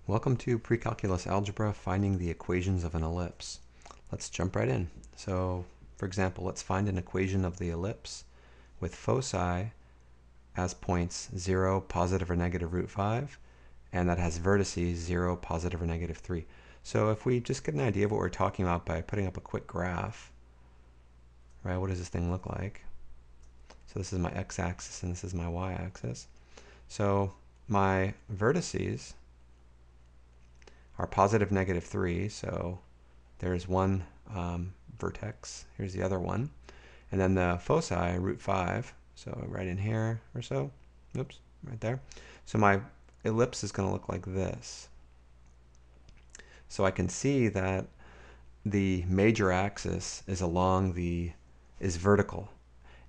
Welcome to Precalculus Algebra, finding the equations of an ellipse. Let's jump right in. So, for example, let's find an equation of the ellipse with foci as points 0, positive or negative root 5, and that has vertices 0, positive or negative 3. So if we just get an idea of what we're talking about by putting up a quick graph, right, what does this thing look like? So this is my x-axis and this is my y-axis. So my vertices are positive, negative 3, so there's one vertex, here's the other one, and then the foci, root 5, so right in here or so, oops, right there. So my ellipse is going to look like this. So I can see that the major axis is vertical,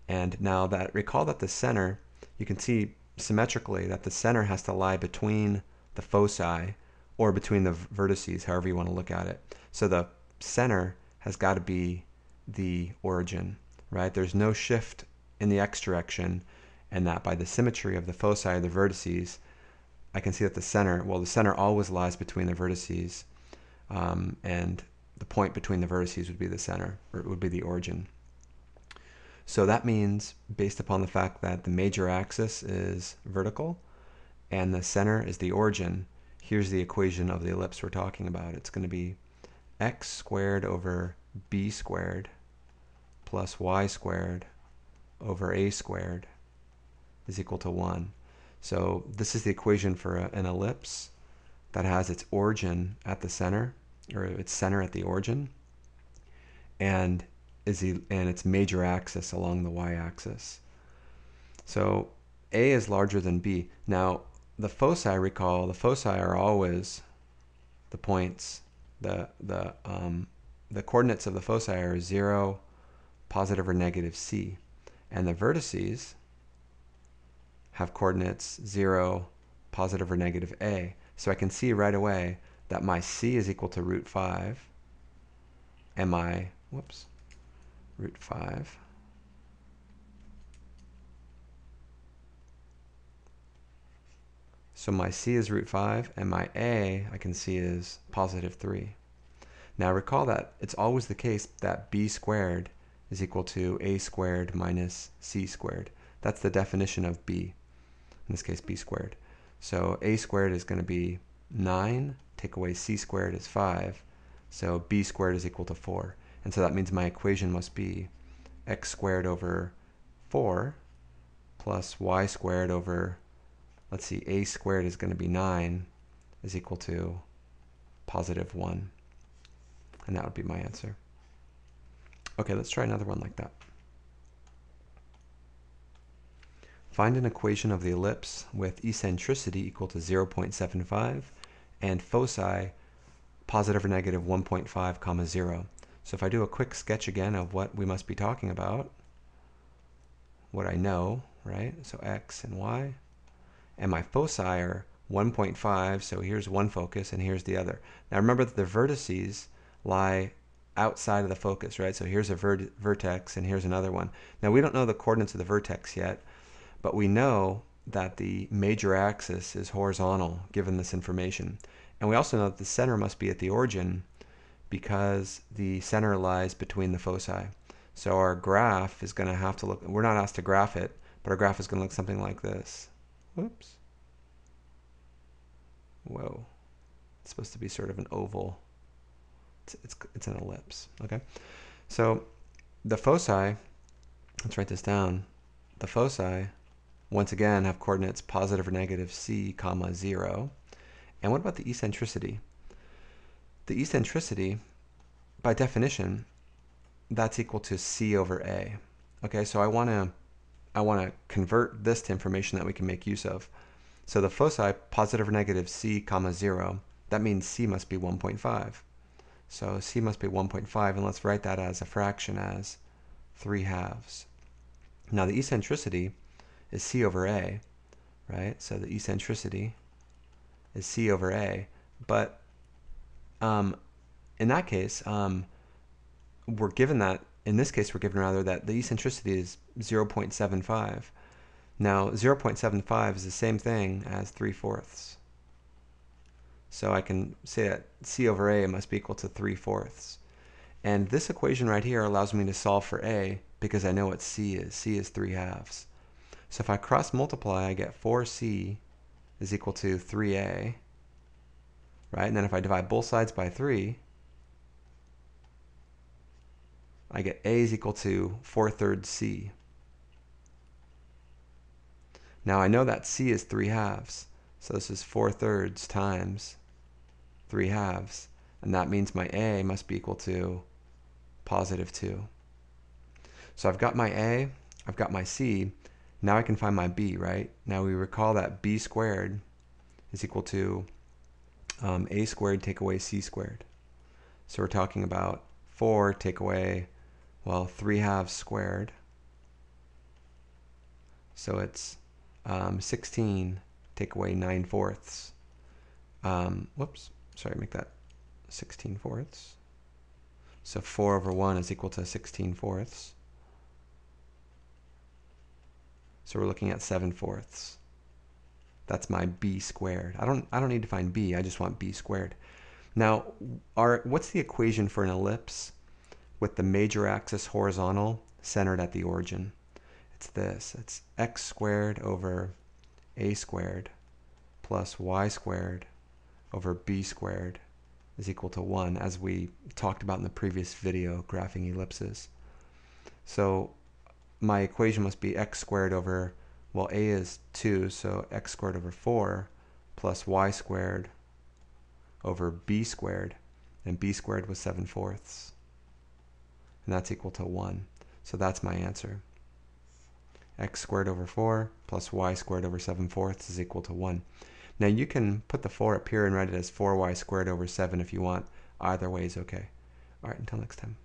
and now that, recall that the center, you can see symmetrically that the center has to lie between the foci or between the vertices, however you want to look at it. So the center has got to be the origin, right? There's no shift in the x direction, and that by the symmetry of the foci or the vertices, I can see that the center always lies between the vertices, and the point between the vertices would be the center, or it would be the origin. So that means, based upon the fact that the major axis is vertical and the center is the origin, here's the equation of the ellipse we're talking about. It's going to be x squared over b squared plus y squared over a squared is equal to 1. So this is the equation for an ellipse that has its origin at the center, or its center at the origin, and its major axis along the y-axis. So a is larger than b. Now the foci, recall, the foci are always the points, the coordinates of the foci are 0, positive or negative c, and the vertices have coordinates 0, positive or negative a. So I can see right away that my c is equal to root 5, and my, root 5. So my c is root 5, and my a, I can see, is positive 3. Now recall that it's always the case that b squared is equal to a squared minus c squared. That's the definition of b, in this case b squared. So a squared is going to be 9, take away c squared is 5, so b squared is equal to 4. And so that means my equation must be x squared over 4 plus y squared over, let's see, a squared is going to be 9 is equal to positive 1. And that would be my answer. Okay, let's try another one like that. Find an equation of the ellipse with eccentricity equal to 0.75 and foci positive or negative 1.5 comma 0. So if I do a quick sketch again of what we must be talking about, what I know, right? So x and y, and my foci are 1.5, so here's one focus and here's the other. Now remember that the vertices lie outside of the focus, right? So here's a vertex and here's another one. Now we don't know the coordinates of the vertex yet, but we know that the major axis is horizontal given this information. And we also know that the center must be at the origin because the center lies between the foci. So our graph is going to have to look, we're not asked to graph it, but our graph is going to look something like this. Whoops. Whoa. It's supposed to be sort of an oval. It's an ellipse. Okay. So the foci, let's write this down. The foci, once again, have coordinates positive or negative c comma 0. And what about the eccentricity? The eccentricity, by definition, that's equal to c over a. Okay, so I want to convert this to information that we can make use of. So the foci, positive or negative c comma 0, that means c must be 1.5. So c must be 1.5, and let's write that as a fraction as 3/2. Now the eccentricity is c over a, right? So the eccentricity is c over a, but in that case, we're given that, in this case we're given rather that the eccentricity is 0.75. Now 0.75 is the same thing as 3/4. So I can say that c over a must be equal to 3/4. And this equation right here allows me to solve for a because I know what c is. C is 3/2. So if I cross multiply, I get 4c is equal to 3a, right? And then if I divide both sides by 3, I get a is equal to 4/3 c. Now I know that c is 3/2, so this is 4/3 times 3/2, and that means my a must be equal to +2. So I've got my a, I've got my c, now I can find my b, right? Now we recall that b squared is equal to a squared take away c squared. So we're talking about 4 take away, well, 3/2 squared. So it's 16 take away 9/4. Whoops, sorry, make that 16/4. So 4 over 1 is equal to 16/4. So we're looking at 7/4. That's my b squared. I don't need to find b, I just want b squared. Now, what's the equation for an ellipse with the major axis horizontal centered at the origin? It's this. It's x squared over a squared plus y squared over b squared is equal to 1, as we talked about in the previous video graphing ellipses. So my equation must be x squared over, well, a is 2, so x squared over 4 plus y squared over b squared, and b squared was 7/4. And that's equal to 1. So that's my answer. X squared over 4 plus y squared over 7/4 is equal to 1. Now you can put the 4 up here and write it as 4y squared over 7 if you want. Either way is okay. All right, until next time.